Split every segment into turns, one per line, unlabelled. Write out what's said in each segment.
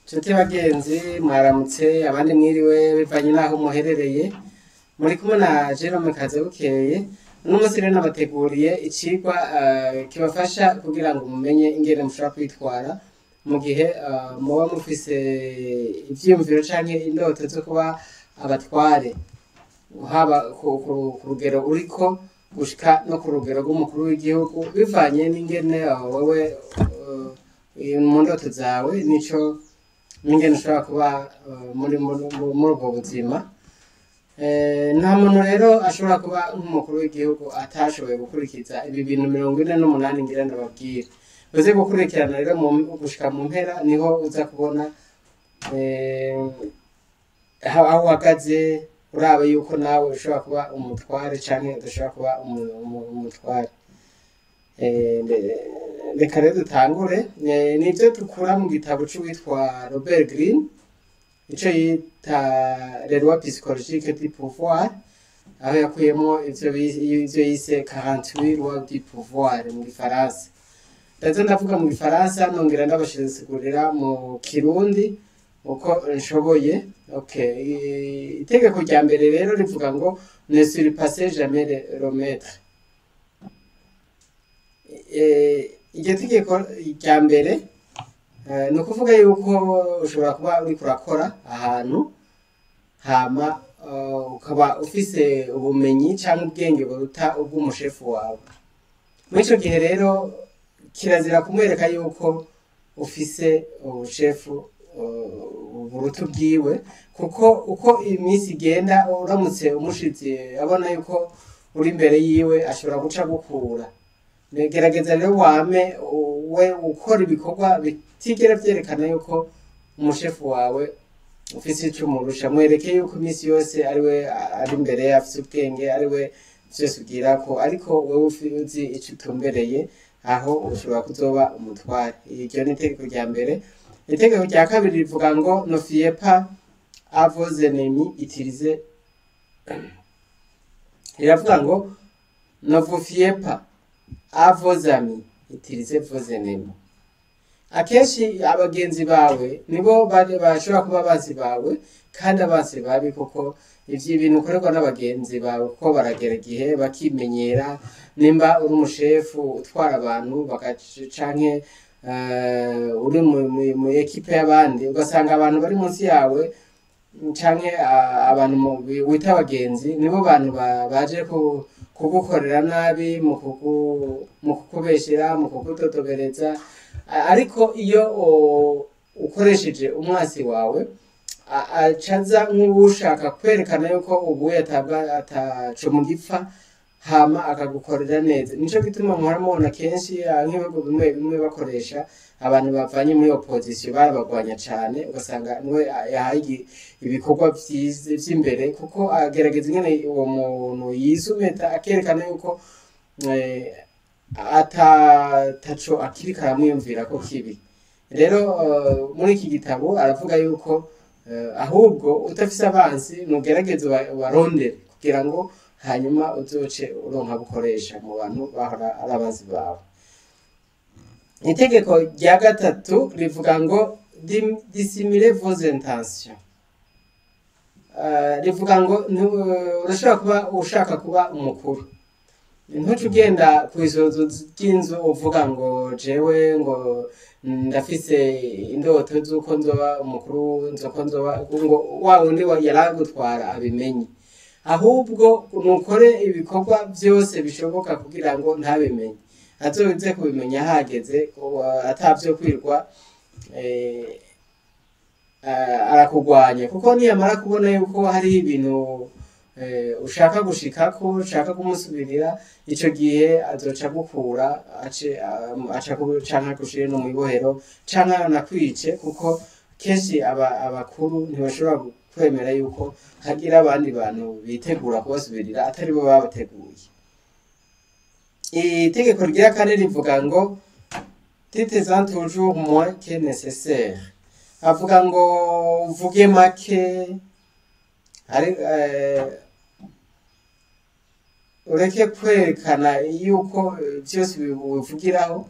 Nshuti bagenzi mwaramutse abandi mwiriwe bivanye naho muherereye muri kumwe na Jerome Kazabukeye n'umunsi rero nabateguriye icigwa kibafasha kugira ngo mumenye ingene mushobora kwitwara mu gihe muba mufise ivyiyumviro canke indoto zo kuba abatware haba ku rugero uriko gushika no ku rugero rw'umukuru w'igihugu bivanye n'ingene wewe mu ndoto zawe nico n'ingene ushobora kuba muri ubwo buzima. Nta muntu rero ashobora kuba nk'umukuru w'igihugu atashoboye gukurikiza ibi bintu 48 ngira ndababwira uze gukurikirana rero gushika mu mpera niho uza kubona aho uhagaze urabe yuko nawe ushobora kuba umutware canke udashobora kuba umutware. Reka rero dutangure nivyo dukura mu gitabo c'uwitwa Robert Greene ico yita Les lois psychologiques du pouvoir aho yakuyemo ivyo yise 48 lois du pouvoir mu gifaransa. Ndaza ndavuga mu gifaransa nongera ndabashizigurira mu kirundi uko nshoboye. Okay, itegeko rya mbere rero rivuga ngo ne surpasser jamais le maître. Iryo tegeko rya mbere ni ukuvuga yuko ushobora kuba uriko urakora ahantu hama ukaba ufise ubumenyi canke ubwenge buruta ubw'umushefu wawe. Muri ico gihe rero kirazira kumwereka yuko ufise ubushefu buruta ubwiwe, kuko uko iminsi igenda uramutse umushize abona yuko uri imbere yiwe ashobora guca gukura. Gerageza rero wame we ukora ibikorwa bitigera vyerekana yuko umushefu wawe ufise ico umurusha. Mwereke yuko iminsi yose ariwe ari imbere afise ubwenge, ariwe vyose ugirako, ariko wewe uzi ico utumbereye, aho ushobora kuzoba umutware. Iryo ni itegeko rya mbere. Itegeko rya kabiri rivuga ngo ne fiez pas à vos ennemis, utilisez. Riravuga ngo ne vous fiez pas à vos amis, utilisez vos ennemis. Akenshi abagenzi bawe nibo bashobora kuba abansi bawe kandi abansi babi, kuko ivyo ibintu ukorerwa n'abagenzi bawe kuko baragera igihe bakimenyera. Nimba uri umushefu utwara abantu canke uri mu ekipe y'abandi, ugasanga abantu bari munsi yawe canke abantu wita abagenzi nibo bantu baje kugukorera nabi, mu kukubeshera, mu kukudodobereza. Ariko iyo ukoresheje umwasi wawe acaza nk'uwushaka kwerekana yuko ubuye ataco mu gipfa, hama akagukorera neza. Nico gituma muhora mubona kenshi nk'ibihugu bimwe bimwe bakoresha abantu bavanye muri opposition barabagwanya cane, ugasanga niwe yahaye ibikorwa vy'imbere, kuko agerageza ingene uwo muntu yisumeta akerekana yuko ataco akiriko aramwiyumvira ko kibi. Rero muri iki gitabo aravuga yuko ahubwo utafise abansi nugerageze ubarondere kugira ngo hanyuma uzoce uronka bukoresha mu bantu bahora ari abansi bawe. Itegeko rya gatatu rivuga ngo dissimulez vos intentions. Rivuga ngo urashobora kuba ushaka kuba umukuru, ntuce ugenda kw'izozo ry'inzu uvuga ngo jewe ngo ndafise indoto z'uko nzoba umukuru, ngo wa wundi yaragutwara abimenye. Ahubwo nukore ibikorwa vyose bishoboka kugira ngo ntabimenye, azoze kubimenya hageze, atavyo kwirwa arakugwanya. Kuko niyamara kubona yuko hari ibintu ushaka gushikako, ushaka kumusubirira, ico gihe azoca gukura canke agushire no mw'ibohero canke anakwice, kuko kenshi abakuru ntibashobora kwemera yuko hagira abandi bantu bitegura kubasubirira atari bo babateguye. Itegeko rya kane rivuga ngo dites-en toujours moins que nécessaire. Avuga ngo uvuge make, ureke kwerekana yuko vyose bivugiraho,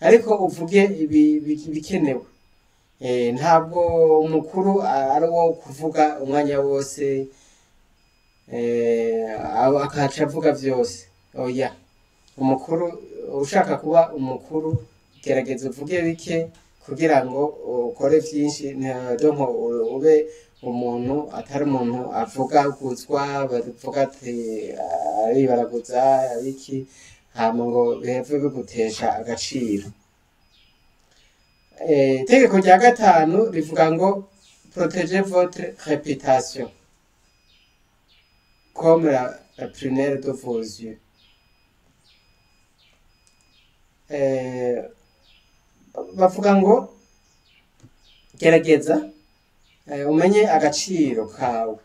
ariko uvuge ibikenewe. ntabwo umukuru ari uwo kuvuga umwanya wose akaca avuga byose oya umukuru ushaka kuba umukuru gerageza uvuge bike kugira ngo ukore byinshi ntabwo ube umuntu atari umuntu avuga guzwa bavuga ati ari baraguza iki hama ngo biheve bigutesha agaciro. Itegeko rya gatanu rivuga ngo protéger votre réputation comme la prunelle de vos yeux. Bavuga ngo gerageza umenye agaciro kawe,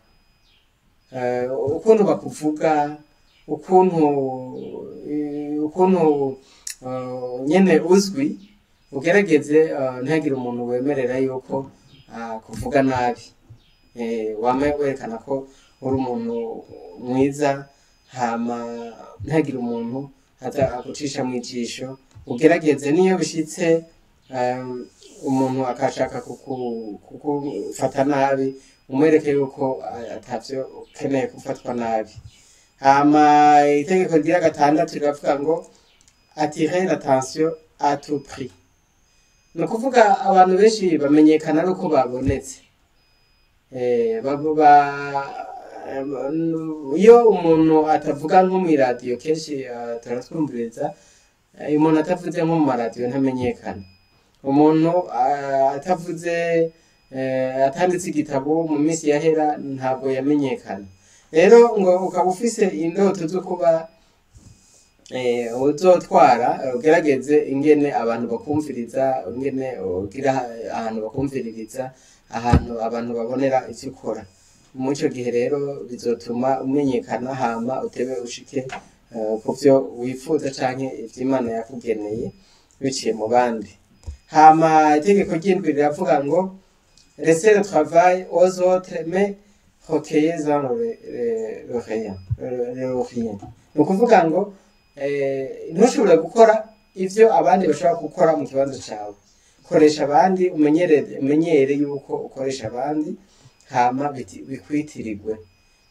ukuntu bakuvuga, ukuntu nyene uzwi, ugerageze ntagire umuntu wemerera yuko kuvuga nabi, wame werekana ko uri umuntu mwiza, hama ntagire umuntu aza agucisha mu ijisho, ugerageze niyo bishitse umuntu akashaka kukufata nabi umwereke yuko atavyo ukeneye gufatwa nabi. Hama itegeko rya gatandatu riravuga ngo attirer l'attention à tout prix. Ni ukuvuga abantu benshi bamenyekana ari uko babonetse. Iyo umuntu atavuga nko mu radio kenshi turatwumviriza, umuntu atavuze nko mu maradiyo ntamenyekana, umuntu atavuze atanditse igitabo mu minsi yahera ntabwo yamenyekana. Rero ngo ukaba ufise indoto zo kuba uzotwara, ugerageze ingene abantu bakumviriza, ingene ugira ahantu bakumviririza, ahantu abantu babonera icyo ukora. Muri ico gihe rero bizotuma umenyekana, hama utebe ushike ku byo wifuza canke ivy'Imana yakugeneye biciye mu bandi. Hama itegeko ry'indwi riravuga ngo laissez le travail aux autres mais recueillez en le rien. Ni ukuvuga ngo ntushobore gukora ivyo abandi bashobora gukora mu kibanza cawe. Koresha abandi, umenyere yuko ukoresha abandi, hama bikwitirirwe.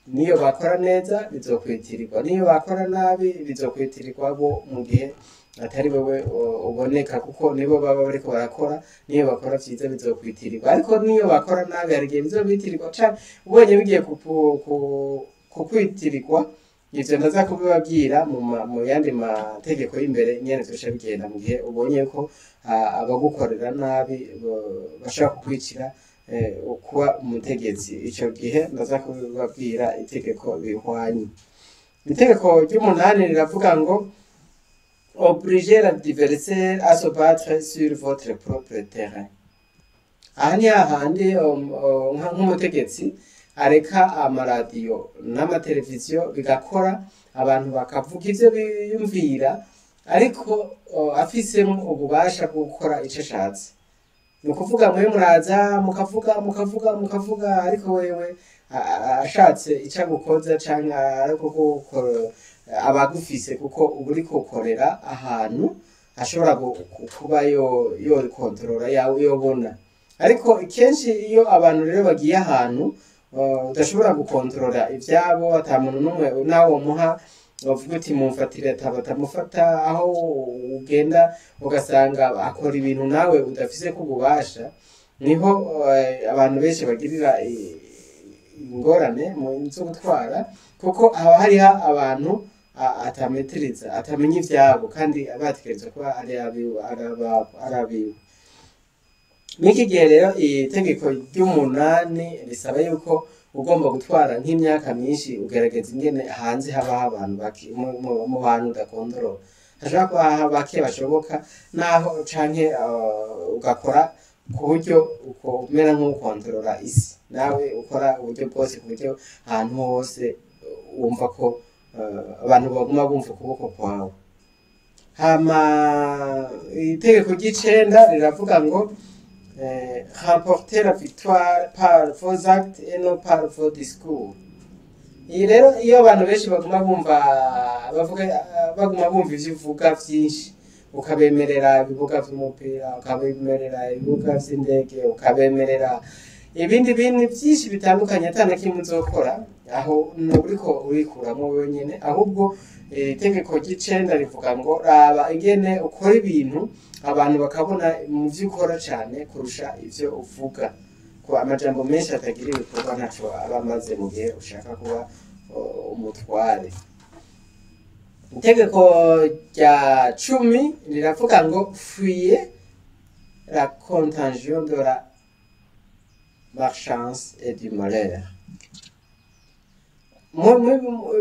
Niyo bakora neza bizokwitirirwa, niyo bakora nabi bizokwitirirwa bo mu gihe atari wewe uboneka, kuko nibo baba bariko barakora. Niyo bakora vyiza bizokwitirirwa, ariko niyo bakora nabi hari igihe bizobitirirwa canke ubonye bigiye kukwitirirwa. Ivyo ndaza kubibabwira mu yandi mategeko y'imbere nyene turusha bigenda, mu gihe ubonye ko abagukorera nabi bashaka kukwicira kuba umutegetsi. Ico gihe ndaza kubibabwira itegeko bihwanye. Itegeko ry'umunani riravuga ngo obliger l'adversaire à se battre sur votre propre terrain. Aha ni hahandi nk'umutegetsi areka amaradiyo n'amateleviziyo bigakora, abantu bakavuga ivyo biyumvira, ariko afisemo ububasha bwo gukora ico ashatse. Ni ukuvuga mwe muraza mukavuga, ariko wewe ashatse ico agukoza canke ariko abagufise, kuko uba uriko ukorera ahantu ashobora kuba yo kontrola yawe yobona. Ariko kenshi iyo abantu rero bagiye ahantu udashobora gukontorora ivyabo, ata muntu n'umwe nawe muha bavuga uti mumfatire, batamufata, aho ugenda ugasanga akora ibintu nawe udafise kububasha, niho abantu benshi bagirira ingorane mu nzo gutwara, kuko haba hariho abantu atametiriza, atamenya ivyabo, kandi abatekereza kuba ari abiwe. N'iki gihe rero itegeko ry'umunani risaba yuko ugomba gutwara nk'imyaka myinshi ugerageza ingene hanze habaho abantu bake mu bantu udakondorora. Hashobora kuba bake bashoboka, naho canke ugakora ku buryo umera nk'ukondorora isi, nawe ukora uburyo bwose ku buryo ahantu hose wumva ko abantu baguma bumva ukuboko kwawe. Hama itegeko ry'icenda riravuga ngo remporter la victoire par vos actes et non par vos discours. Iyi rero iyo abantu benshi baguma bumva ivyo uvuga vyinshi, ukabemerera ibibuga vy'umupira, ukabemerera ibibuga vy'indege, ukabemerera ibindi bintu byinshi bitandukanye atana kimwe uzokora aho uriko urikuramwo wenyene, ahubwo itegeko ry'icenda rivuga ngo raba ingene ukora ibintu abantu bakabona mu vyo ukora cane kurusha ivyo uvuga, ko amajambo menshi atagira ibikorwa ntaco aba amaze mu gihe ushaka kuba umutware. Itegeko rya 10 riravuga ngo fuyez la contagion de la malchance et du malheur.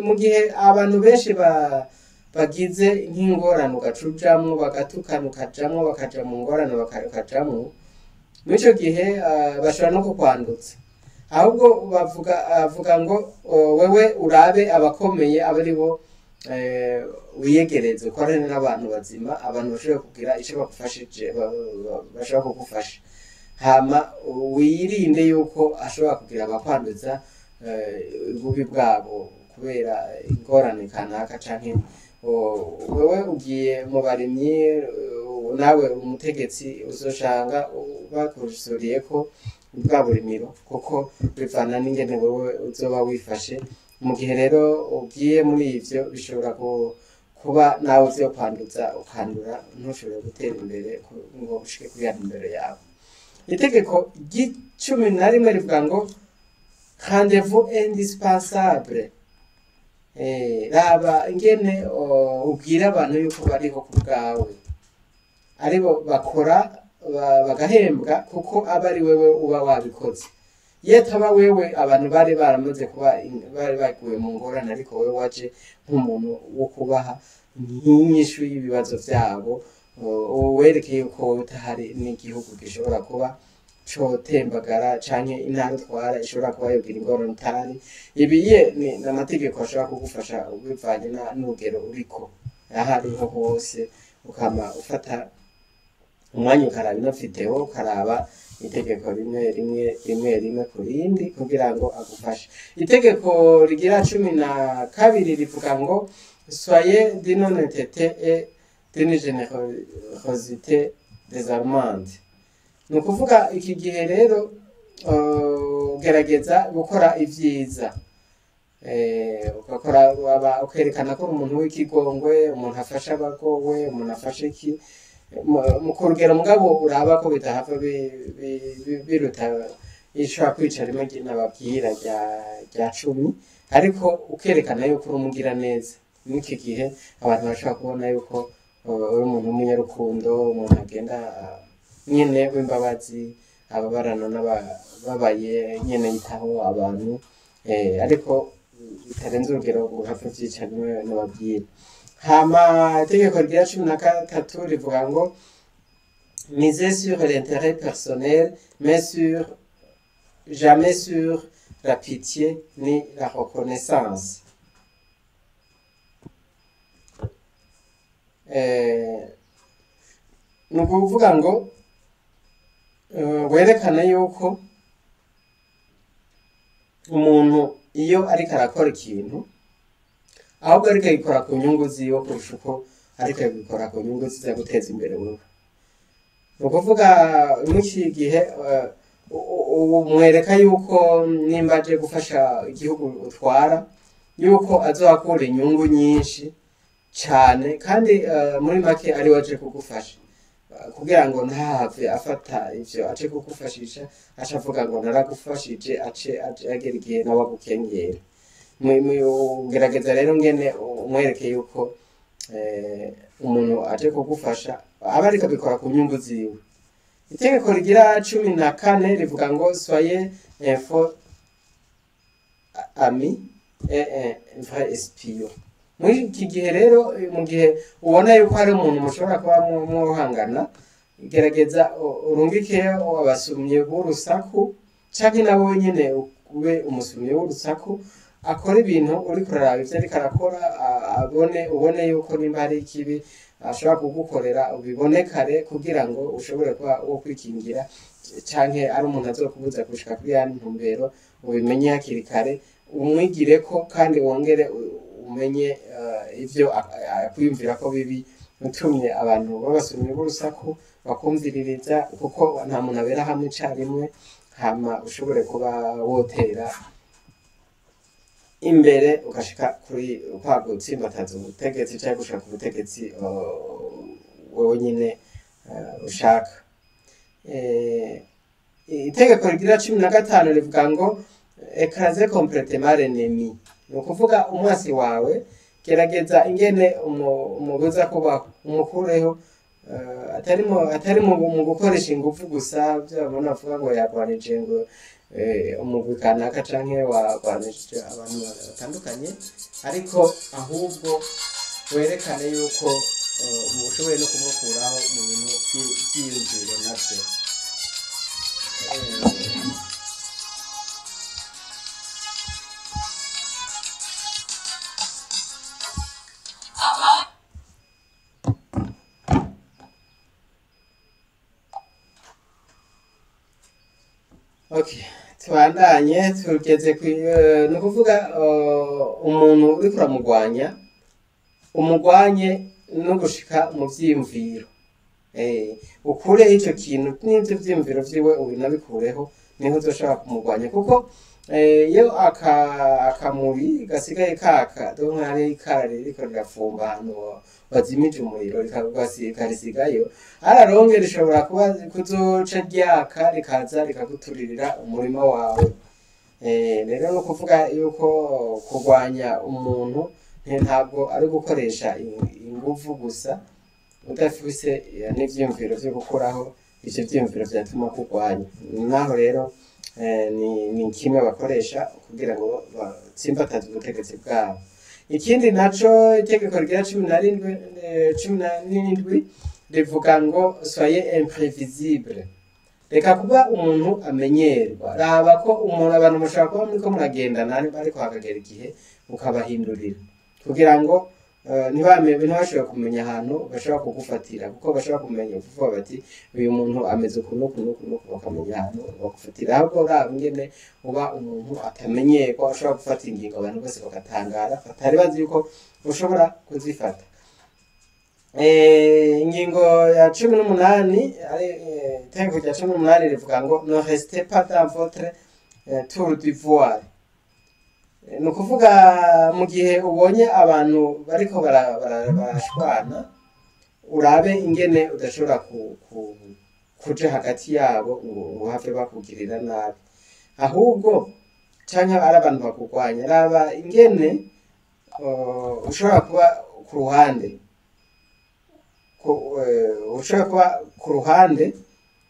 Mu gihe abantu benshi bagize nk'ingorane ugacujamwo, bagatukana ukajamwo, bakaja mu ngorane bakajamwo, mw'ico gihe bashobora no kukwandutsa, ahubwo bavuga ngo wewe urabe abakomeye aba ari bo wiyegereze, ukorane n'abantu bazima, abantu bashobora kugira ico bagufashije, bashobora kugufasha, hama wirinde yuko ashobora kugira abakwanduza ububi bwabo kubera ingorane kanaka, canke wewe ugiye mu barimyi nawe umutegetsi uzoshanga bakurusuriye ko bwa burimiro, kuko bivana n'ingene wewe uzoba wifashe. Mu gihe rero ugiye muri ivyo bishobora kuba nawe vyo kwanduza ukandura, ntushobore gutera imbere ngo ushike kuri ya ntumbero yawe. Itegeko ry'11 rivuga ngo rendez-vous indispensable. Raba ingene ubwira abantu yuko bariho ku bwawe, aribo bakora bagahembwa kuko aba ari wewe uba wabikoze. Iyo ataba wewe abantu bari baramaze kuba bari baguye mu ngorane, ariko wewe waje nk'umuntu wo kubaha nk'inyishu y'ibibazo vyabo, werekeye yuko utahari n'igihugu gishobora kuba cotembagara, canke intara utwara ishobora kuba yogira ingorane utari. Ibiye ni amategeko ashobora kugufasha bivanye n'urugero uriko ahariho hose, ukama ufata umwanya ukaraba ino video, ukaraba itegeko rimwe ku rindi kugira ngo agufashe. Itegeko rigira 12 rivuga ngo soyez d'une honnêteté et d'une générosité désarmante. Ni ukuvuga iki gihe rero gerageza gukora ivyiza, ukerekana ko umuntu w'ikigongwe, umuntu afasha abagowe, umuntu afasha iki mu kurugero mugabo uraba ko bitahava biruta ishobora kwicara rimwe nababwira rya 10, ariko ukerekana yuko urumugira neza. Mw'iki gihe abantu bashobora kubona yuko uri umuntu w'umunyarukundo, umuntu agenda nyene w'imbabazi, ababarana n'ababaye nyene yitaho abantu, ariko bitarenze urugero ngo uhave vyicara rimwe nababwira. Hama itegeko rya 13 rivuga ngo misez sur l'intérêt personnel mais jamais sur la pitié ni la reconnaissance. Ni ukuvuga ngo werekana yuko umuntu iyo ariko arakora ikintu ahubwo ariko agikora ku nyungu ziwe kurusha uko ariko agikora ku nyungu ziza guteza imbere wewe. Ni ukuvuga mw'iki gihe umwereka yuko nimba aje gufasha igihugu utwara, yuko azohakura inyungu nyinshi cane, kandi muri make ari waje kugufasha, kugira ngo ntahave afata ivyo aje kugufashisha aca avuga ngo naragufashije, ace agera igihe nawe agukengera. Gerageza rero ngene umwereke yuko umuntu aje kugufasha aba ariko abikora ku nyungu ziwe. Itegeko rigira 14 rivuga ngo soyez un faux ami et un vrai espion. Muri iki gihe rero, mu gihe ubona yuko hari umuntu mushobora kuba muhangana, gerageza urungike abasumyi b'urusaku, canke nawe nyene ube umusumyi w'urusaku, akora ibintu uriko uraraba ivyo ariko arakora, ubone yuko nimba hari ikibi ashobora kugukorera ubibone kare, kugira ngo ushobore kuba wo kwikingira, canke ari umuntu azokubuza gushika kuri ya ntumbero ubimenye hakiri kare, umwigireko kandi wongere umenye ivyo akwiyumvira ko bibi utumye abantu babasomye b'urusaku bakumviririza kuko nta muntu abera hamwe icarimwe hama ushobore kuba wotera imbere ugashika kuri kwa gutsimbataza ubutegetsi cyangwa gushaka ubutegetsi wowe nyine ushaka. Itegeko rigira 15 rivuga ngo écraser complètement l'ennemi, ni ukuvuga umwasi wawe gerageza ingene umubuza kubaho umukureho, atari mu gukoresha ingufu gusa byabona avuga ngo yarwanije ngo umugwi kanaka canke warwanije abantu batandukanye, ariko ahubwo werekane yuko ushoboye no kumukuraho mu bintu by'iyumviro navyo. Okay, tubandanye tugeze no kuvuga umuntu uri kuramugwanya umugwanye no gushika mu vyimviro, ukure ico kintu n'ivyo vyimviro vyiwe ubinabikureho niho uzoshobora kumugwanya, kuko iyo akamuri gasigaye kaka donc hari ikara ririko rirafumba ahantu wazimije umuriro rikarisigayo, araronke rishobora kuba kuzoca ryaka rikaza rikaguturirira umurimo wawe. Rero no kuvuga yuko kurwanya umuntu ntabwo ari gukoresha ingufu gusa udafise n'ivyumviro vyo gukuraho ivyo vyumviro vyatuma kurwanya. Naho rero ni kimwe bakoresha kugira ngo batsimbataze ubutegetsi bwabo. Ikindi naco itegeko rigira 17 rivuga ngo soyez imprévisible, reka kuba umuntu amenyerwa. Raba ko umuntu abantu mushobora kuba muriko muragendana ariko hakagera igihe ukabahindurira kugira ngo ntibashobora kumenya ahantu bashobora kugufatira, kuko bashobora kumenya kuvuga bati uyu muntu ameze ukuntu bakamenya ahantu bagufatira. Ahubwo uraba ingene uba umuntu atamenyerwa ushobora gufata ingingo abantu bose bagatangara batari bazi yuko ushobora kuzifata. Ingingo ya 18 itegeko rya 18 rivuga ngo ne restez pas dans votre tour d'ivoire, ni ukuvuga mu gihe ubonye abantu bariko barashwana urabe ingene udashobora kuja hagati yabo ngo have bakugirira nabi, ahubwo canke ari abantu bakugwanya raba ingene ushobora kuba ku ruhande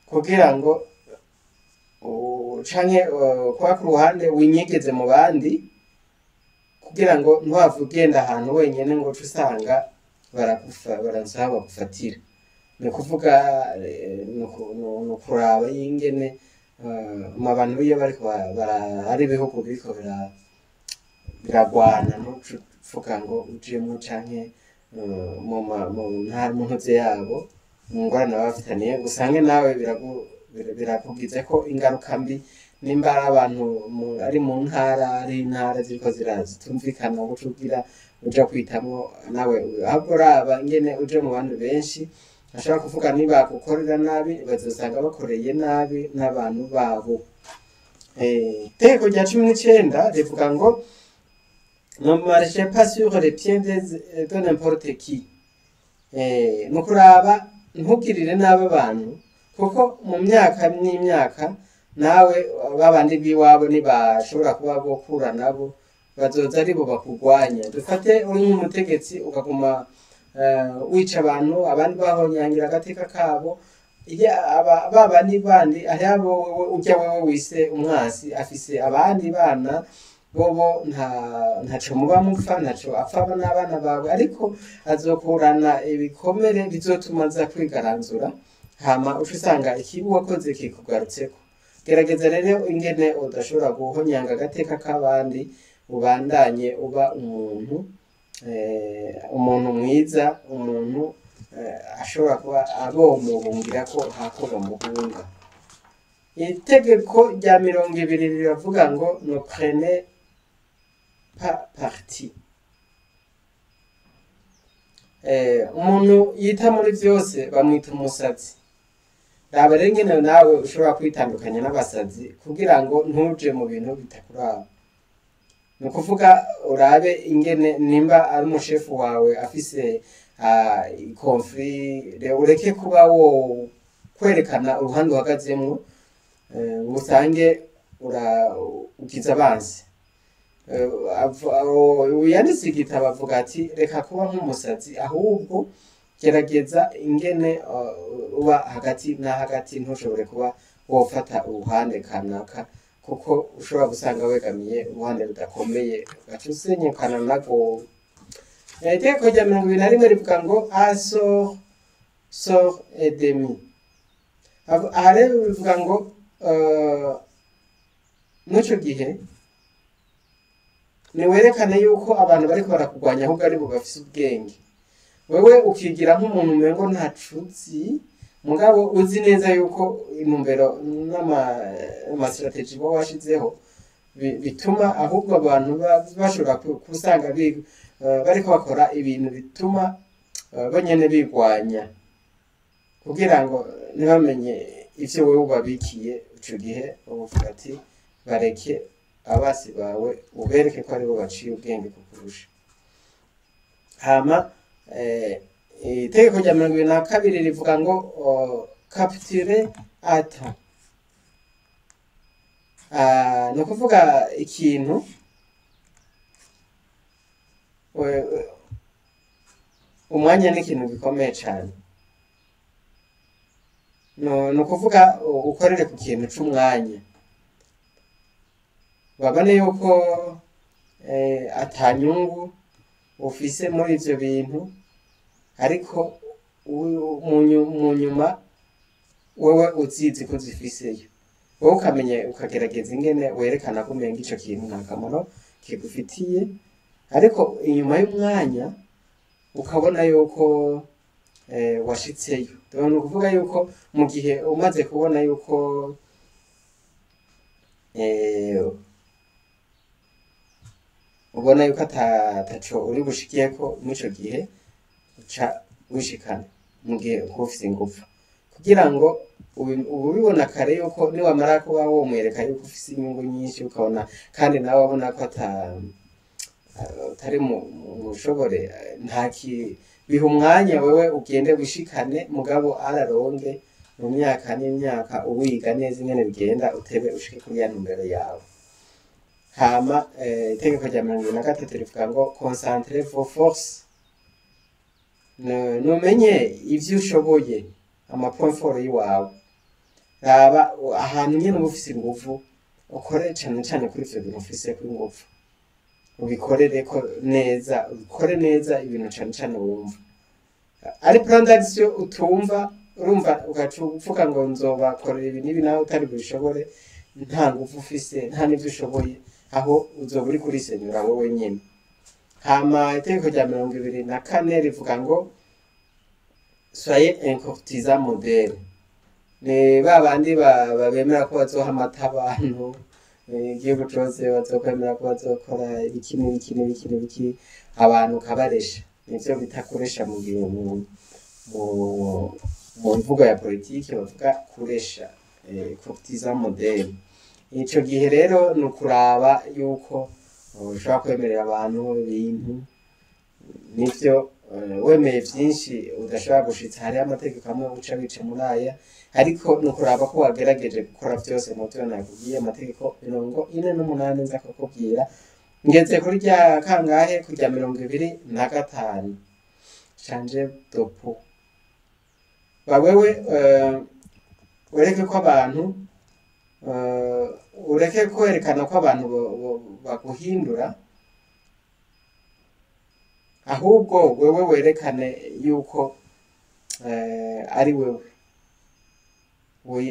kugira ngo canke kuba ku ruhande winyegeze mu bandi kugira ngo ntuhave ugenda ahantu wenyene ngo usanga baransaba bagufatira. Ni ukuvuga ni kuraba ingene mu bantu iyo bariko ari ibihugu biriko biragwana ntuvuga ngo ujemo canke mu ntuze yabo mu ngorane baba bafitaniye usange nawe birakugize ko ingaruka mbi, nimba ari abantu ari mu ntara ari intara ziriko zitumvikana guca ugira uja kwitamwo nawe, ahubwo uraba ingene uje mu bantu benshi ashobora kuvuga niba gukorera nabi bazosanga bakoreye nabi n'abantu babo. Itegeko rya 19 rivuga ngo ne marchez pas sur les pieds de n'importe qui, ni ukuraba ntugirire nabi abantu kuko mu myaka n'imyaka nawe babandi biwabo ntibashobora kuba bokura nabo bazoza ari bo bakugwanya. Dufate uri nk'umutegetsi ukaguma wica abantu abandi bahonyangira agateka kabo, babandi bandi ari abo ujya wewe wise umwasi afise abandi bana bobo ntaco muba mupfa ntaco apfa n'abana bawe, ariko azokurana ibikomere bizotuma aza kwigaranzura hama usanga ikibi wakoze kikugarutseko. Gerageza rero ingene udashobora guhonyanga agateka k'abandi, ubandanye uba umuntu mwiza, umuntu ashobora kuba abomuhungira ko hako bamuhunga. Itegeko rya 20 riravuga ngo ne prenez pas parti, umuntu yita muri byose bamwita umusazi. Raba rero ingene nawe ushobora kwitandukanya n'abasazi kugira ngo ntuje mu bintu bitakuraba. Ni ukuvuga urabe ingene nimba ari umushefu wawe afise konfli, ureke kuba wo kwerekana uruhande uhagazemwo, usange ukiza abansi. Yanditse igitabo avuga ati reka kuba nk'umusazi, ahubwo gerageza ingene uba hagati na hagati, ntushobore kuba wofata uruhande kanaka, kuko ushobora gusanga wegamiye uruhande rudakomeye ugaca usenyukana narwo. Itegeko rya 21 rivuga ngo sort et demi. Aha rero bivuga ngo muco gihe niwerekane yuko abantu bariko barakugwanya ahubwo ari bo bafise ubwenge. Wewe ukigira nk'umuntu umengo ntacuzi, mugabo uzi neza yuko intumbero n'ama strategy bo washizeho bituma ahubwo abantu bashobora kusanga bariko bakora ibintu bituma bonyene bigwanya, kugira ngo ntibamenye ivyo wewe ubabikiye. Ico gihe uvuga ati bareke abasi bawe, ubereke ko ari bo baciye ubwenge kukurusha. Hama itegeko rya 22 rivuga ngo capturer à temps. Ni ukuvuga ikintu umwanya ni ikintu gikomeye cyane. Ni ukuvuga ukorere ku kintu c'umwanya, babone yuko atanyungu ufise muri ivyo bintu, ariko mu nyuma wewe uzizi ko zifiseyo, wowe ukamenye ukagerageza ingene werekana ko umenga ico kintu nta kamaro kigufitiye, ariko inyuma y'umwanya ukabona yuko washitseyo. Ni ukuvuga yuko mu gihe umaze kubona yuko ubona yuko ataco uri bushikiyeko mw'ico gihe, uca wishikana mu gihe ufise ingufu, kugira ngo ubibona kare yuko niwamara kuba womwereka yuko ufise inyungu nyinshi, ukabona kandi nawe wabona ko atari mushobore, biha umwanya wewe ugende wishikane, mugabo araronge mu myaka n'imyaka uwiga neza ingene bigenda, utebe ushike kuri ya ntumbero yawe. Hama itegeko rya 23 rivuga ngo concentrez vos forces. Numenye ivyo ushoboye, amapoint fort yiwawe. Raba ahantu nyene ufise ingufu, ukore cane kuri ivyo bintu ufise kuri ingufu, ubikorere ko neza, ukore neza ibintu cane wumva. Ari plan d'action utumva, urumva ugaca uvuga ngo nzobakorera ibi n'ibi nawe utari bishobore, nta ngufu ufise, nta n'ivyo ushoboye, aho uzoba uri kurisenyura wowe nyene. Hama itegeko rya 24 rivuga ngo soyez un courtisan modèle. Ni babandi bemera ko bazoha amata abantu, igihugu cose bazokwemera ko bazokora ibiki abantu kabaresha. Nivyo bitakoresha mu mvugo ya politiki bavuga kuresha, courtisan modèle. Ico gihe rero ni ukuraba yuko ushobora kwemerera abantu ibintu nivyo wemeye vyinshi udashobora gushitsa. Hariho amategeko amwe uca wica muri aya, ariko ni ukuraba ko wagerageje gukora vyose mu vyo nakubwiye. Amategeko 48 nza kukubwira, ngeze kuri rya kangahe, kurya 25 changer de peau. Bawewe ureke ko abantu ureke kwerekana ko abantu baguhindura, ahubwo wewe werekane yuko ari wewe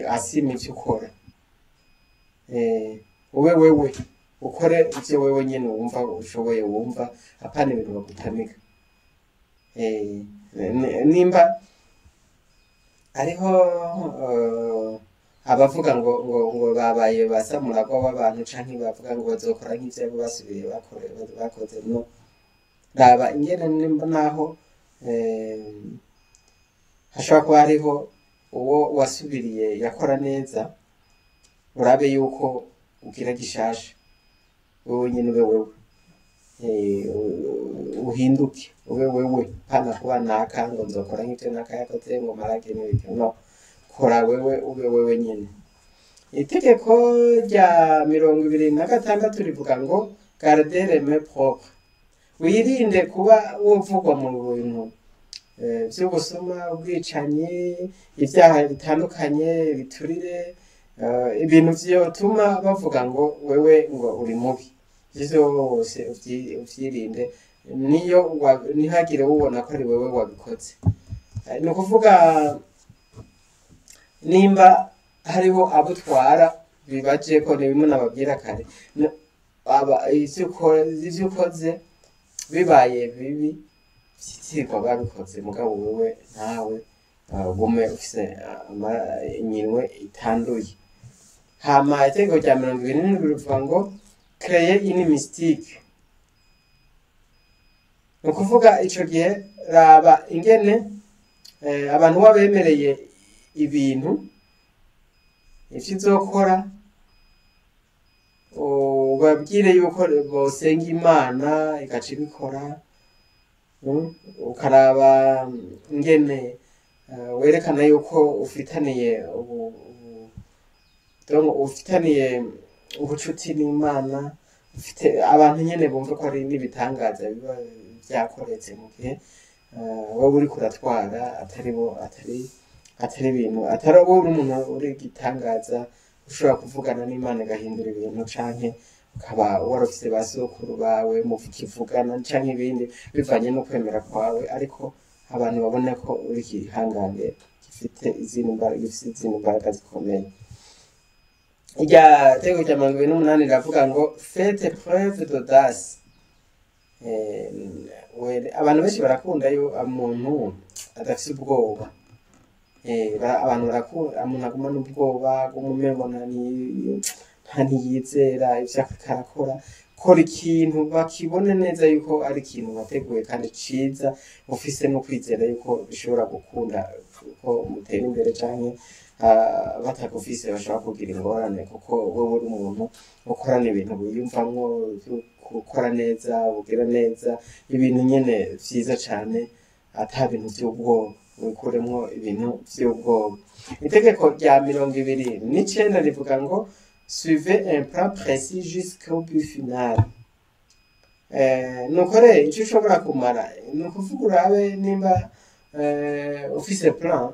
asima ivyo ukora. Wewe ukore ivyo wewe nyene wumva ushoboye, wumva apana ibintu bagutamika. Nimba ariho abavuga ngo babaye basamuragwa w'abantu, canke bavuga ngo bazokora nk'ivyo basubiye bakoze, no raba ingene nimba naho hashobora kuba hariho uwo wasubiriye yakora neza urabe yuko ugira gishasha wowe nyine ube wewe uhinduke ube wewe pana kuba naka ngo nzokora nk'ibyo naka yakoze ngo marage n'ibyo no kora wewe ube wewe nyine itegeko rya 26 rivuga ngo garder les mains propres wirinde kuba wovugwa mu bintu by'ubusuma ubwicanyi ibyaha bitandukanye biturire ibintu byotuma bavuga ngo wewe ngo uri mubi ivyo wose uvyirinde niyo ntihagire ubona ko ari wewe wabikoze ni ukuvuga nimba hariho abutwara bibaje ko nimwe nababwira kare ivyo ukoze bibaye bibi vyitwa babikoze mugabo wewe ntawe gume ufise inyinwe itanduye hama itegeko rya 27 rivuga ngo créer une mystique ni ukuvuga ico gihe raba ingene abantu babemereye ibintu ivyo uzokora ubabwire yuko bosenga imana igaca ibikora ukaraba ingene werekana yuko ufitaniye ubucuti n'imana ufite abantu nyene bumva ko ari n'ibitangaza biba byakoretse mu gihe wowe uri kuratwara atari ibintu atari wowe umuntu uri gitangaza ushobora kuvugana n'imana igahindura ibintu canke ukaba warufise basokuru bawe mukivugana canke ibindi bivanye no kwemera kwawe ariko abantu babone ko uri kihangane gifite izindi mbaraga zikomeye irya tegeko rya 28 riravuga ngo faites preuve d'audace abantu benshi barakunda yo umuntu adafise ubwoba abantu barakunda umuntu agumana ubwoba bw'umumengo ntiyizera ivyo akarakora kora ikintu bakibone neza yuko ari ikintu wateguye kandi ciza ufise no kwizera yuko bishobora gukunda ko mutera imbere canke batagufise bashobora kugira ingorane kuko wowe uri umuntu ukorana ibintu wiyumvamwo gukora neza ugira neza ibintu nyene vyiza cane ata bintu vy'ubwoba wikuremwo ibintu vy'ubwoba itegeko rya 29 rivuga ngo suivez un plan précis jusqu'au but final nukore ico ushobora kumara ni ukuvuga urabe nimba ufise plan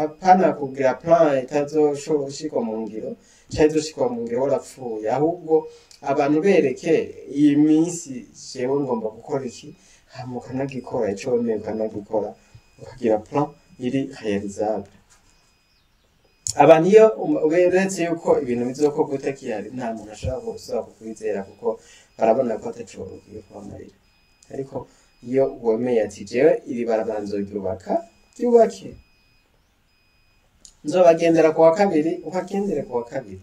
apana kugira plan itazoshikwa mu ngiro canke izoshikwa mu ngiro warapfuye ahubwo abantu bereke iyi minsi jewe ngomba gukora iki hama ukanagikora ico wemeye ukanagikora ukagira plan iri réalisable abantu iyo uberetse yuko ibintu bizokorwa utakihari nta muntu ashobora gusaba kukwizera kuko barabona ko ataco ugiye kwamarira ariko iyo wemeye ati jewe iri barabara nzoryubaka ryubake nzobagendera ku wa kabiri ukagendera ku wa kabiri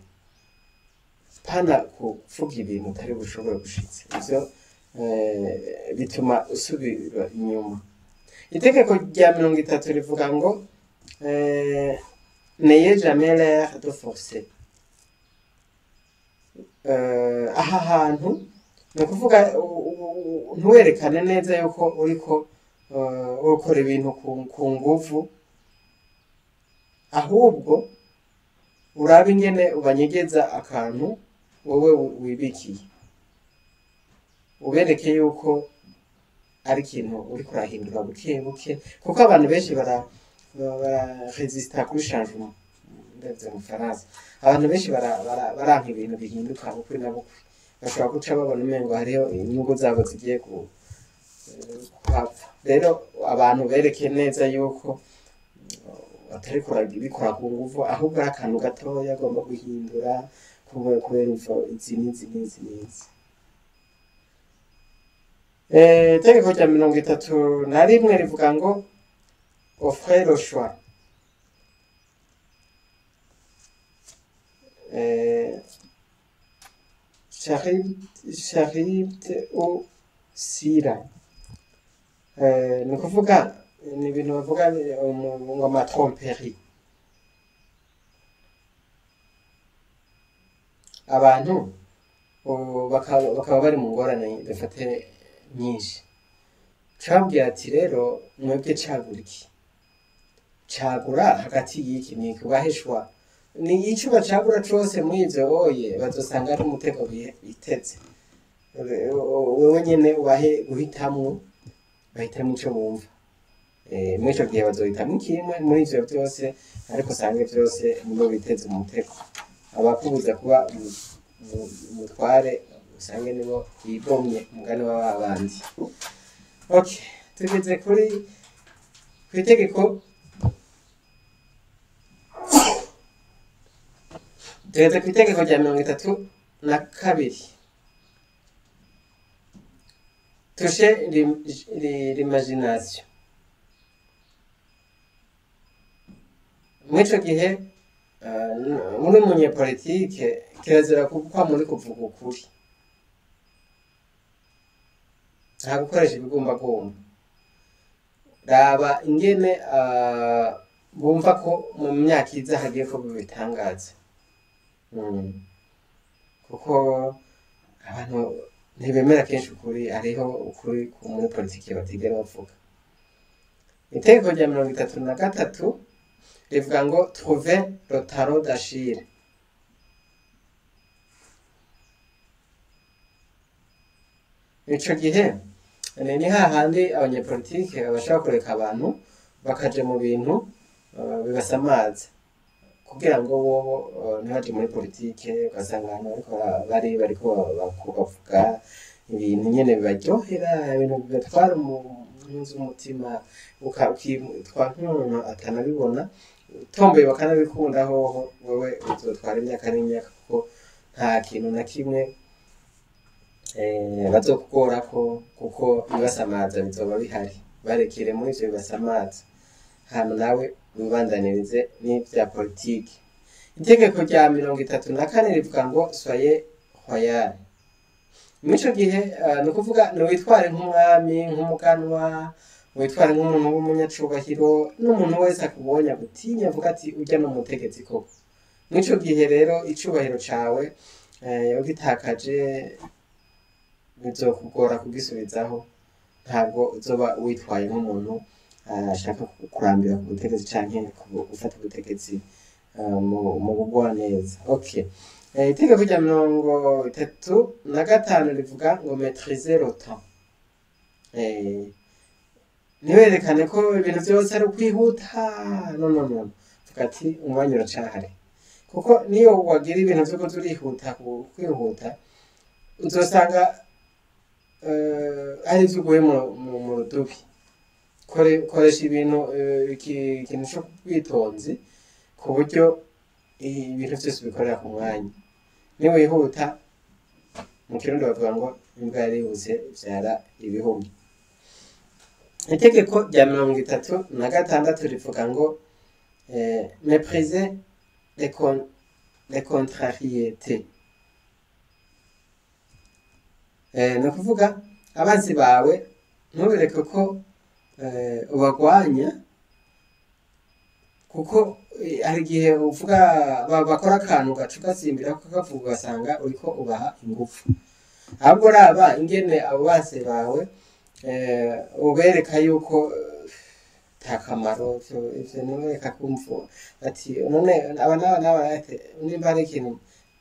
pana kuvuga ibintu utari bushobore gushitsa ivyo bituma usubira inyuma itegeko rya 30 rivuga ngo n'ayez jamais l'air de forcer aha hantu ni ukuvuga ntuwerekane neza yuko uriko ukora ibintu ku nguvu ahubwo uraba ingene ubanyegeza akantu wowe wibikiye ubereke yuko ari ikintu uri kurahindura buke buke kuko abantu benshi resista kuri changement ndetse mu Faransa abantu benshi baranka ibintu bihinduka ukuri na bukwi bashobora guca babona umengo hariho inyungu zabo zigiye kupfa rero abantu bereke neza yuko atari bikora ku nguvu ahubwo ari akantu gatoya agomba guhindura kubera izi n'izi itegeko rya 31 rivuga ngo offrir le choix charite au sira ni ukuvuga ni ibintu bavuga ngo amatromperi. Abantu bakaba bari mu ngorane dufate nyinshi, cabwira ati rero mwebwe cagura iki, cagura hagati y'iki n'iki, ubaheshwa ni ico bacagura cose muri ivyo boye bazosanga ari umutego biteze. Wewe nyene ubahe guhitamwo, bahitamwo ico bumva. Muri ico gihe bazohitamwo kimwe muri ivyo vyose, ariko usange vyose nibo biteze umutego. Abakubuza kuba umutware usange nibo bigomye umugani w'abandi. Okay, tugeze kw'itegeko rya 32. Toucher l'imagination. Muri ico gihe muri umunyepolitike kirazira kuba muri kuvuga ukuri, nta gukoresha ibigumbagumba. Raba ingene bumva ko mu myaka iza hagiye kuba ibitangaza, kuko abantu ntibemera kenshi ukuri, hariho ukuri muri politiki batigera bavuga. Itegeko rya 33 rivuga ngo trouver le tarot d'Achille. Ico gihe ni hahandi abanyepolitike bashaka kureka abantu bakaja mu bintu bibasamaza, kugira ngo bobo ntibaje muri politike, ugasanga abantu bariko bavuga ibintu nyene bibaryohera, ibintu bibatwara umutima, ukitwa nk'umuntu atanabibona, utomboye bakanabikunda hoho wewe uzotwara imyaka n'imyaka, kuko nta kintu na kimwe bazokugorako, kuko ibasamaza bizoba bihari. Barekere muri ivyo bibasamaza, hama nawe wibandanirize n'ivya politiki. Itegeko rya 34 rivuga ngo soyez royal. Muri ico gihe ni ukuvuga witware nk'umwami, nk'umuganwa, witware nk'umuntu w'umunyacubahiro, n'umuntu wese akubonye agutinya avuga ati urya n'umutegetsi koko. Muri ico gihe rero icubahiro cawe ugitakaje bizokugora kugisubizaho, ntabwo uzoba witwaye nk'umuntu ashaka kurambira ku butegetsi canke gufata ubutegetsi mu gukora neza. Okay, itegeko rya 35 rivuga ngo maîtriser le temps. Niwerekane ko ibintu vyose ari ukwihuta, no vuga ati umwanya uracahari, kuko niyo wagira ibintu vyo kuza urihuta kwihuta, uzosanga ari ivyo uguye mu rudubi. Koresha ibintu ikintu co kwitonzi, ku buryo ibintu vyose bikorera ku mwanya. Niwihuta, mu Kirundi bavuga ngo imbwa yarihuse ivyara ibihumye. Itegeko rya 36 rivuga ngo mépriser les contrariétés. Ni ukuvuga abanzi bawe ntubireke ko ubagwanya, kuko hari igihe uvuga bakora akantu gaca ugasimbira kakavuga, ugasanga uriko ubaha ingufu. Ahubwo raba ingene abo base bawe ubereka yuko nta kamaro ivyo, nibereka kumva ati none aba nimba hari ikintu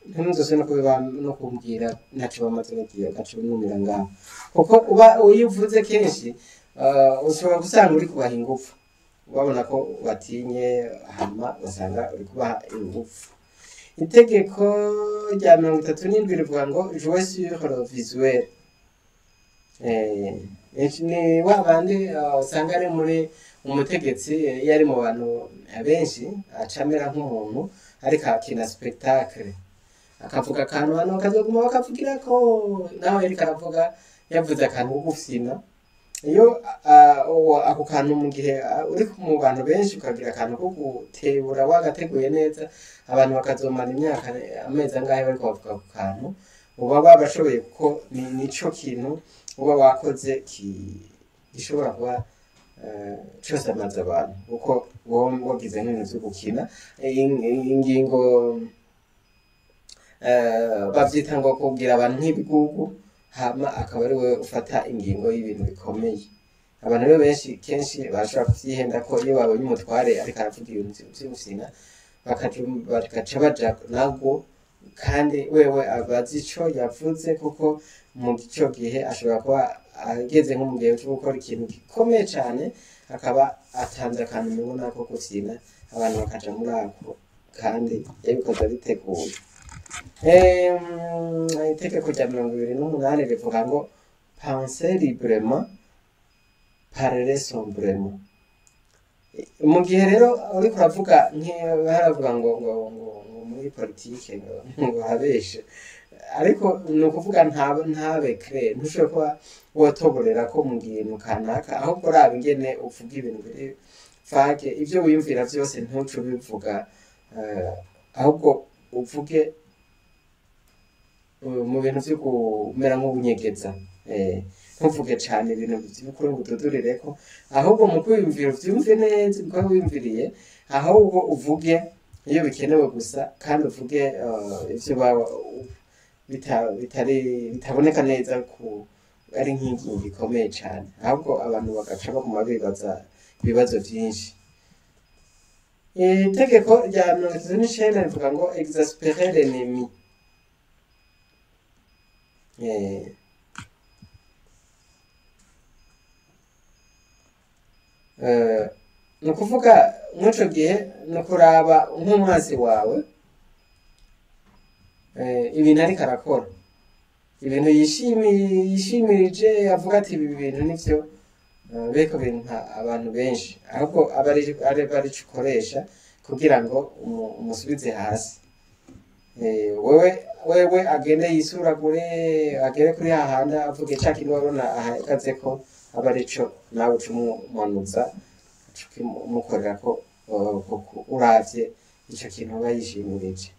ntimuzose no kumbwira ntaco bamaze bagiye, ntaco binumira ngaho, kuko uba uyivuze kenshi ushobora gusanga uri kubaha ingufu, ubabona ko watinye, hama ugasanga uri kubaha ingufu. Itegeko rya 37 rivuga ngo jouer sur le visuel. Ni wabandi usanga ari muri umutegetsi, iyo ari mu bantu benshi acamera nk'umuntu ariko akina spectacle, akavuga akantu hano bakazoguma bakavugira ko nawe ariko aravuga yavuze akantu ko gufyina. Iyo ako kantu mu gihe uri mu bantu benshi ukagira akantu ko gutebura wagateguye neza, abantu bakazomara imyaka amezi angahe bariko bavuga ku kantu, uba babashoboye, kuko nico kintu uba wakoze gishobora kuba cyose amaze abantu kuko wagize nk'ibintu byo gukina ingingo bavyita ngo kubwira abantu nk'ibigugu hama akaba ari we ufata ingingo y'ibintu bikomeye abantu be benshi kenshi bashobora kuvyihenda ko iyo babonye umutware ariko aravuga ibintu vy'ubusina bakaca baja nabwo kandi wewe abazi ico yavuze kuko mu gico gihe ashobora kuba ageze nko mu gihe cyo gukora ikintu gikomeye cyane akaba atanze akantu umengo nako gufyina abantu bakaja muri ako kandi yabikoze biteguye itegeko rya 28 rivuga ngo penser librement parler sombrement mu gihe rero uriko uravuga nk'aravuga ngo muri politike ngo habeshe ariko ni ukuvuga ntabe kre ntushobora kuba wotoborera ko mu kintu kanaka ahubwo raba ingene uvuga ibintu biri fage ivyo wiyumvira vyose ntuce bivuga ahubwo uvuge mu bintu vyo kumera nk'ubunyegeza ntuvuge cane ibintu by'ukuri ngo ududurireko ahubwo mu kwiyumvira uvyumve neza ubwo wiyumviriye ahubwo uvuge iyo bikenewe gusa kandi uvuge ivyo bitaboneka neza ku ari nk'ingingo gikomeye cyane ahubwo abantu bagaca baguma bibaza ibibazo byinshi itegeko rya 39 rivuga ngo exasperer l'ennemi ni ukuvuga mw'ico gihe ni ukuraba nk'umwasi wawe ibintu ariko arakora ibintu yishimirije avuga ati ibi bintu nivyo beko bintu abantu benshi ahubwo bari ukoresha kugira ngo umusubize hasi wewe agende yisuragure agere kuri hahanda avuge ca kintu wabona ahagaze ko aba arico nawe ucumumanuza umukorera ko uravye ico kintu aba yishimirije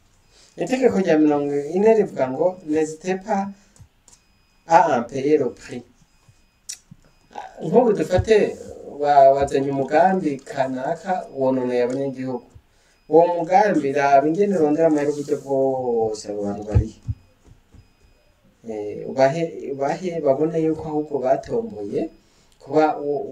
itegeko rya 40 rivuga ngo n'hésitez pas à en payer le prix nk'ubu dufate wazanye umugambi kanaka wononeye abanyagihugu uwo mugambi raba ingene urondera amahera uburyo bwose abo bantu barihe ubahe babone yuko ahubwo batomboye kuba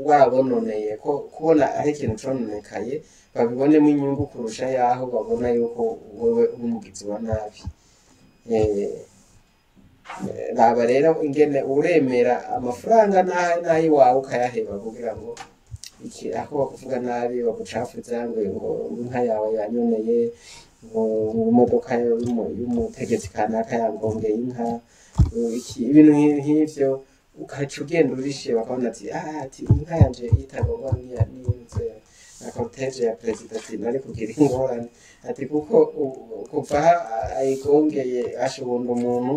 warabononeye ko kubona ari ikintu cononekaye babibonemo inyungu kurusha yaho babona yuko wewe umugizi wa nabi raba rero ingene uremera amafaranga nayi wawe ukayaheba kugira ngo iki aho bakuvuga nabi bagucafuza ngo inka yawe yanyoneye ngo imodoka y'umutegetsi kanaka yangongeye inka ibintu nk'ivyo ukaca ugenda urishiye bakabona ati inka yanje yitagomba n'inze na cortege ya perezida ati nari kugira ingorane ati kuko kuva ayigongeye ashobora umuntu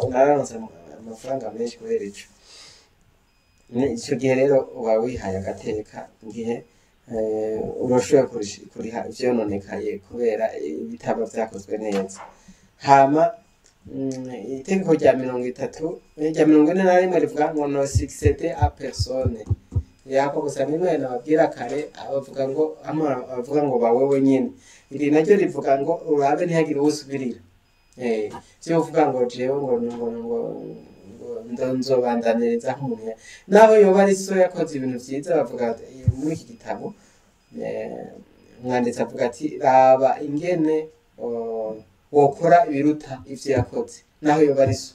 unaranze amafaranga menshi kubera ico ico gihe rero uba wihaye agateka igihe urashoboye kuriha ivyononekaye kubera ibitaba vyakozwe neza hama itegeko rya 41 rivuga ngo no succéder à personne yako gusa nimwe nababwira kare abavuga ngo bawewe nyine iri naryo rivuga ngo urabe ntihagire usubirira cyo uvuga ngo jewe ngo nzobandaniriza nk'umuntu naho yoba ari so yakoze ibintu vyiza bavuga muri iki gitabo umwanditsi avuga ati raba ingene wokora ibiruta ivyo yakoze naho yoba ari so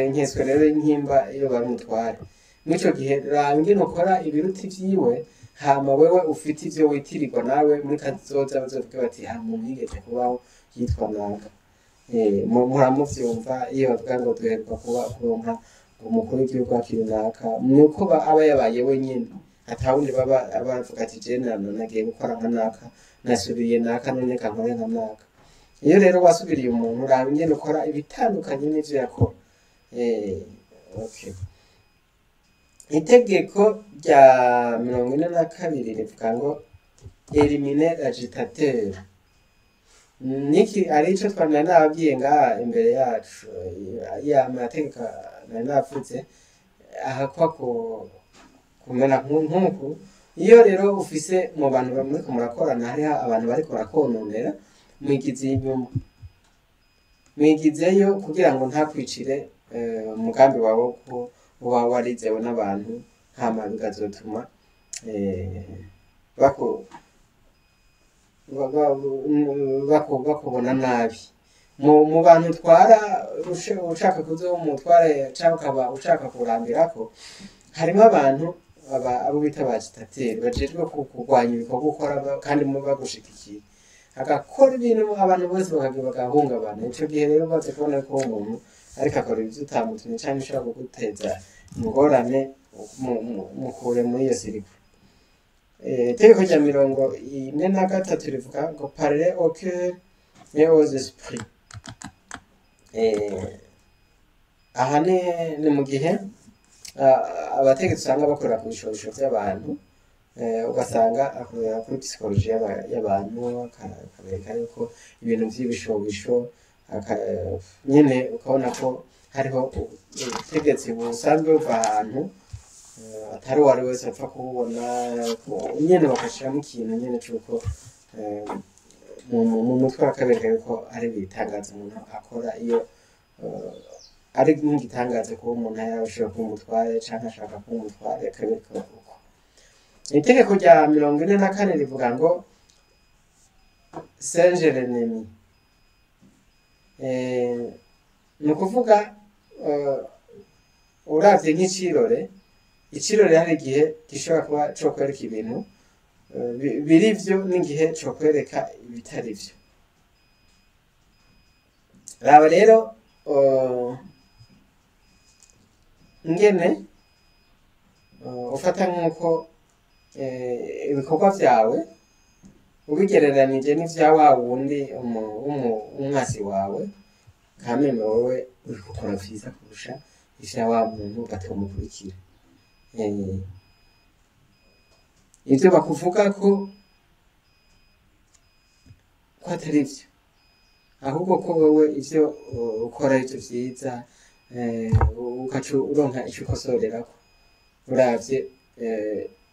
nkeswe rero inkimba iyo bamutwara mw'ico gihe raba ingene ukora ibiruta ivyiwe hama wewe ufite ivyo witirirwa nawe muri kazoza bazovuga bati muntu yigeze kubaho yitwa naka muramuvyumva iyo bavuga ngo duheruka kuronka umukuru w'igihugu akinaka nuko aba yabaye wenyine atawundi baba bavuga ati je nagiye gukora nka naka nasubiriye naka none kankore nka naka iyo rero wasubiriye umuntu uraba ingene ukora ibitandukanye n'ivyo yakora okay itegeko rya 42 rivuga ngo éliminer l'agitateur niki ari ico twanira nababwiye ngaha imbere yacu ya mategeko nari navuze ahakwa kumera nk'uku. Iyo rero ufise mu bantu bamwe murakorana hariho abantu bariko barakononera, mwigize inyuma, mwigizeyo kugira ngo ntakwicire umugambi wawe ko uba warizewe n'abantu, hama bikazotuma bakubona nabi. Mu bantu utwara ushaka kuzomutware cyangwa ukaba ushaka kurambirako, harimo abantu abo bita abagitateri bajejwe kurwanya ibikorwa ukora kandi bagushigikiye, agakora ibintu abantu bose bagahungabana. Icyo gihe rero umaze kubona ko umuntu ariko akora ibyo utamutumye cyangwa ushobora kuguteza ingorane, mukure muri iyo sirikwi. Itegeko rya 43 rivuga ngo parler au cœur et aux esprits. Aha ni mu gihe abategetsi usanga bakorera ku bishobisho by'abantu, ugasanga akorera kuri psychology y'abantu, akabereka yuko ibintu by'ibishobisho nyine ukabona ko hariho ubutegetsi busanzwe buva ahantu atari uwari wese apfa kububona, nyine bakashiramo ikintu nyine cy'uko mu mutwe akabereka yuko ari ibitangaza umuntu akora. Iyo ari nk'igitangaza kuba umuntu yashobora kuba umutware cyangwa ashaka kuba umutware, akabereka uko. Itegeko rya 44 rivuga ngo singer l'ennemi. Ni ukuvuga uravye nk'icirore, icirore hari igihe gishobora kuba cyo kwereka ibintu biri vyo n'igihe cyo kwereka ibitari vyo. Raba rero ingene ufata nk'uko ibikorwa vyawe ubigereranije n'ivya wa wundi umwasi wawe, kameme wowe uri gukora vyiza kurusha ivya wa muntu batamukurikira. Ivyo bakuvuga ko atari vyo, ahubwo ko wowe ivyo ukora ivyo vyiza, ukaca uronka ico ukosorerako. Uravye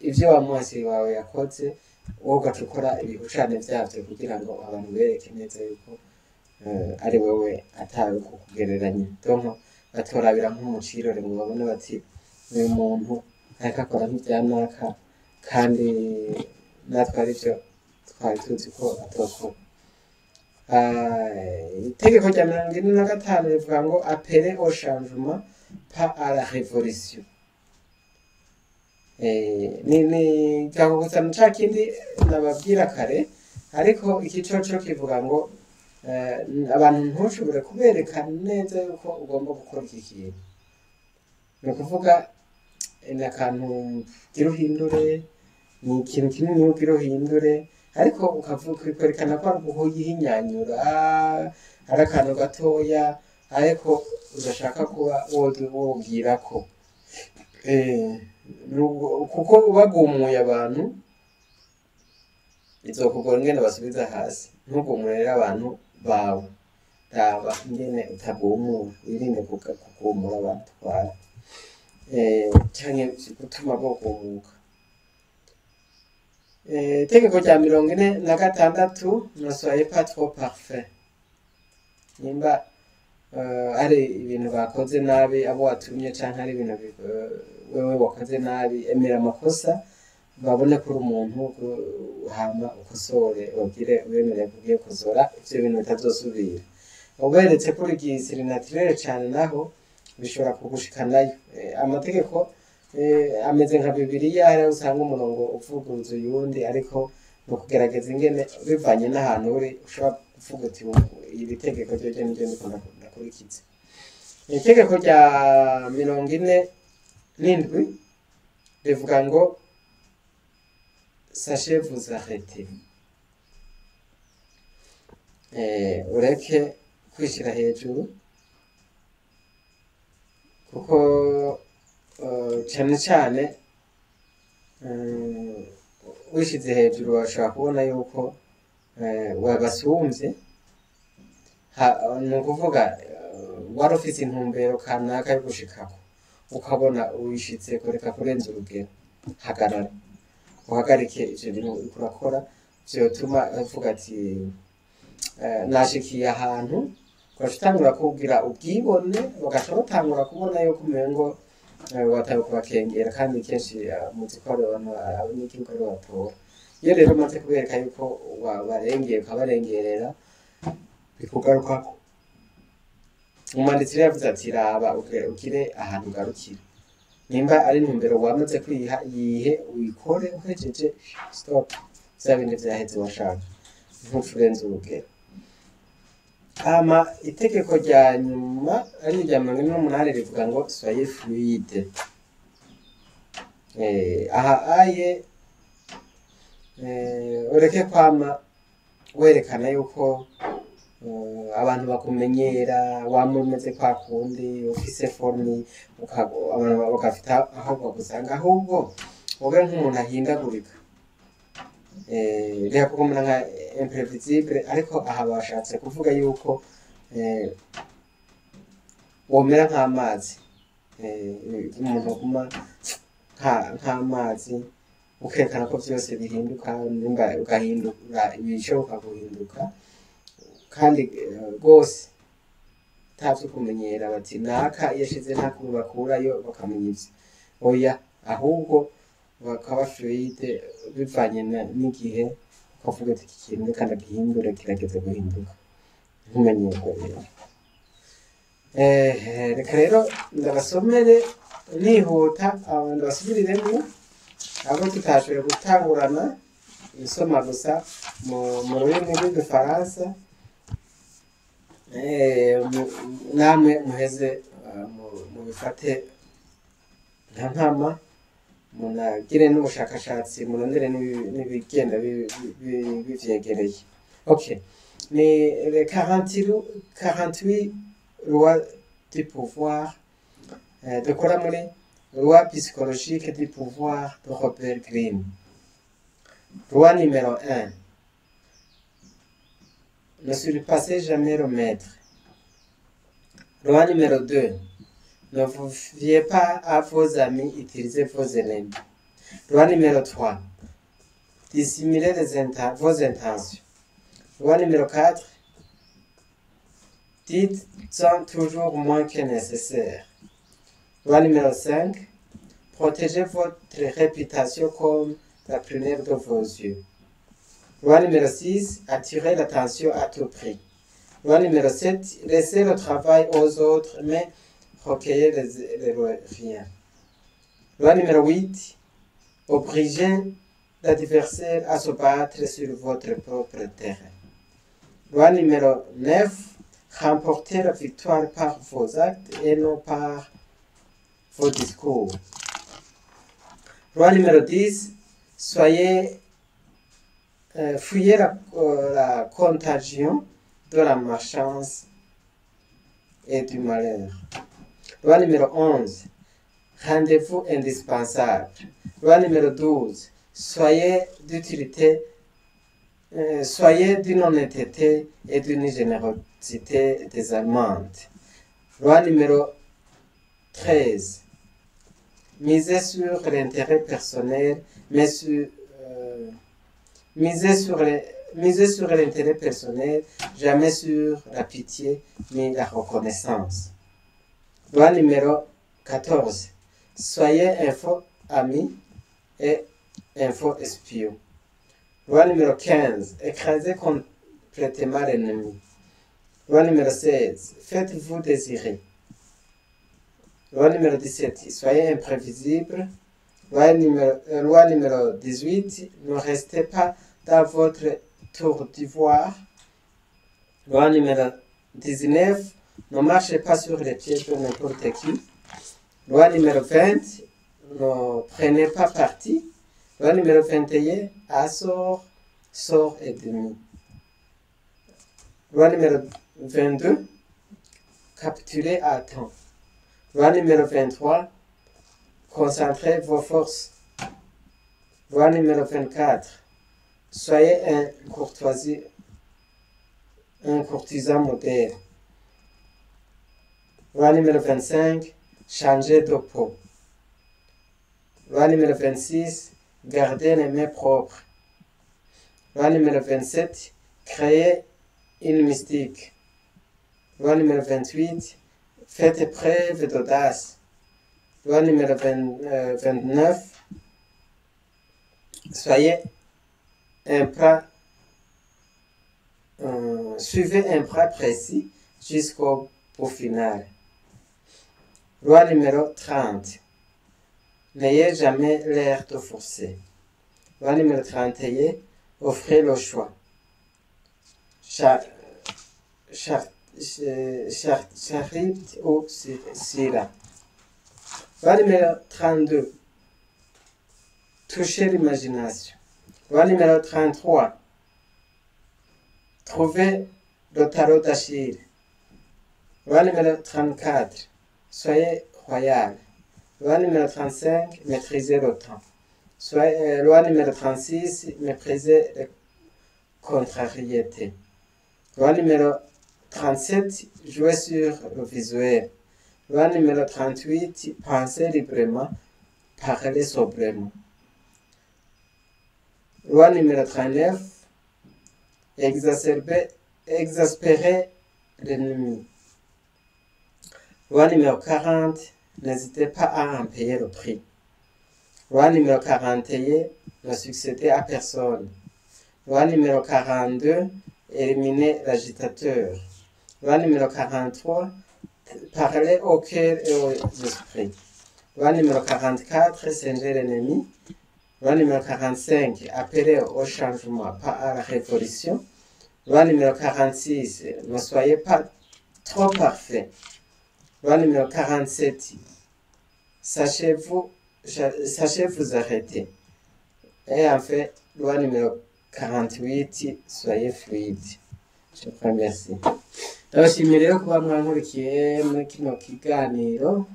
ivyo wa mwasi wawe yakoze, wowe ugaca ukora ibihushane vyavyo kugira ngo abantu bereke neza yuko ari wowe atawe kukugereranya. Donc batorabira nk'umucirore ngo babone bati uyu muntu ariko akora nk'ivyanaka, kandi natwe ari vyo twari tuzi ko atokora. Itegeko rya 45 rivuga ngo appeler au changement pas à la révolution. Ni gaho gusa nca kindi nababwira kare, ariko iki coco kivuga ngo abantu ntushobore kubereka neza yuko ugomba gukora iki kintu. Ni ukuvuga ni akantu gira uhindure, ni ikintu kinini ugira uhindure, ariko ukwerekana ko uyihinyanyura ari akantu gatoya, ariko udashaka kuba wobwira ko kuko ubagumuye abantu izokugora ingene basubiza hasi. Ntugumurire abantu bawe, raba ingene utagumura, wirinde kugumura abantu twara canke gutuma bogumuka. Itegeko rya 46, ne soyez pas trop parfait. Nimba ari ibintu bakoze nabi abo watumye canke ari ibintu wewe wakoze nabi, emera amakosa, babone kuri umuntu, hama ukosore, ubwire wemere kugiye kuzora ivyo bintu bitazosubira. Uberetse kuri gisiri naturel cyane, naho bishobora kugushikanayo. Amategeko ameze nka Bibiliya, hari usanga umurongo uvuguruza uyundi, ariko no kugerageza ingene bivanye n'ahantu uri ushobora kuvuga uti iri tegeko ryo niryo ndikunda kurikiza. Itegeko rya 47 rivuga ngo sachez vous arrêter. Ureke kwishira hejuru, kuko cyane cyane wishize hejuru bashobora kubona yuko wabasumbye. Ni ukuvuga wari ufite intumbero kanaka yo gushikako, ukabona wishitse kureka kurenza urugero, hagarara uhagarike ivyo bintu uriko urakora vyotuma avuga ati nashikiye ahantu ugaca utangura kugira ubwibone bagaca batangura kubona yuko umengo watawe kubakengera kandi kenshi muzi ko abantu abanyagihugu ari batora iyo rero umaze kubereka yuko wabarengeye ukabarengerera bikugarukako umwanditsi rero yavuze ati raba ugire ahantu ugarukira nimba ari intumbero wamaze kwiha yihe uyikore uhejeje stop vya bindi vyaheze washaka ntucurenze urugero hama itegeko rya nyuma ari irya 48 rivuga ngo soyez fluide aha aye ureke kwama werekana yuko abantu bakumenyera wama umeze kwa kundi ufise forme abantu bagafita aho bagusanga ahubwo ube nk'umuntu ahindagurika reka kukomera nka imprevisible ariko aha bashatse kuvuga yuko womera nk'amazi umuntu aguma nk'amazi ukerekana ko vyose bihinduka nimba ugahindura ibishoboka guhinduka kandi rwose utavye kumenyera bati naka yashize ntakuru bakurayo bakamenya ivyo oya ahubwo bakaba fluide bivanye n'igihe ukavuga ati iki kintu reka ndagihindure kirageze guhinduka ntumenyerwe rero reka rero ndabasomere nihuta abantu basubiriremo abo tutashoboye gutangurana isoma gusa mu rurimi rw'igifaransa namwe muheze mubifate nka nkama munagire n'ubushakashatsi murondere n'ibigenda bivyegereye okay ni les 48 lois du pouvoir dukora muri loi psychologique du pouvoir de Robert Greene. Loi numéro 1. Ne surpassez jamais le maître. Loi numéro 2. Ne vous fiez pas à vos amis, utilisez vos ennemis. Loi numéro 3. Dissimulez vos intentions. Loi numéro 4. Dites-en toujours moins que nécessaire. Loi numéro 5. Protégez votre réputation comme la prunelle de vos yeux. Loi numéro 6. Attirez l'attention à tout prix. Loi numéro 7. Laissez le travail aux autres, mais recueillez les rien. Loi numéro 8. Obligez l'adversaire à se battre sur votre propre terrain. Loi numéro 9. Remportez la victoire par vos actes et non par vos discours. Loi numéro 10. Fuyez la contagion de la malchance et du malheur. Loi numéro 11. Rendez-vous indispensable. Loi numéro 12. Soyez d'une honnêteté et d'une générosité désarmante. Loi numéro 13. Misez sur l'intérêt personnel, mais misez sur l'intérêt personnel, jamais sur la pitié ni la reconnaissance. Loi numéro 14. Soyez un faux ami et un faux espion. Loi numéro 15. Écrasez complètement l'ennemi. Loi numéro 16. Faites-vous désirer. Loi numéro 17. Soyez imprévisible. Loi numéro 18. Ne restez pas dans votre tour d'ivoire. Loi numéro 19. Ne marchez pas sur les pieds de n'importe qui. Loi numéro 20. Ne prenez pas parti. Loi numéro 21. Assort, sort et demi. Loi numéro 22. Capturez à temps. Loi numéro 23. Concentrez vos forces. Loi numéro 24. Soyez un courtisan moderne. Loi numéro 25. Changez de peau. Loi numéro 26, garder les mains propres. Loi numéro 27, créer une mystique. Loi numéro 28, faites preuve d'audace. Loi numéro 29, suivez un pas précis jusqu'au bout final. Loi numéro 30, n'ayez jamais l'air de forcer. Loi numéro 31, offrez le choix. Charite ou sira. Loi numéro 32, touchez l'imagination. Loi numéro 33, trouvez le tarot d'Achille. Loi numéro 34, soyez royal. Loi numéro 35, maîtrisez le temps. Loi numéro 36, méprisez les contrariétés. Loi numéro 37, jouez sur le visuel. Loi numéro 38, pensez librement, parlez sobrement. Loi numéro 39, exaspérer l'ennemi. Loi numéro 40, n'hésitez pas à en payer le prix. Loi numéro 41, ne succédez à personne. Loi numéro 42, éliminez l'agitateur. Loi numéro 43, parlez au cœur et aux esprits. Loi numéro 44, singez l'ennemi. Loi numéro 45, appelez au changement, pas à la révolution. Loi numéro 46, ne soyez pas trop parfait. Loi numéro 47, sachez vous arrêter. Et enfin, loi numéro 48, soyez fluide. Je vous remercie. Ndabashimiye rero kuba mwankurikiye muri kino kiganiro,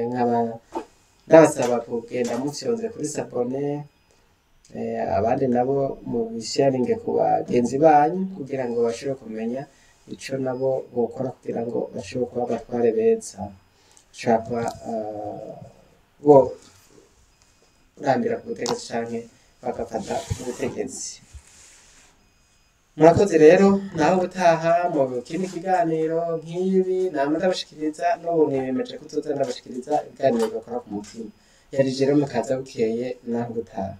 nkaba ndabasaba kugenda mufyonze kuri sabone, abandi nabo mubisharinge ku bagenzi banyu kugira ngo bashobore kumenya icyo nabo bokora kugira ngo bashobore kuba abatware beza, bashobora kuba urambira ku butegetsi canke bagafata ubutegetsi. Murakoze rero, naho ubutaha mu kindi kiganiro nk'ibi nama ndabashikiriza n'ubu niyemeje kuzoza ndabashikiriza ibiganiro bikora ku mutima. Yari Jerome Kazabukeye, naho ubutaha.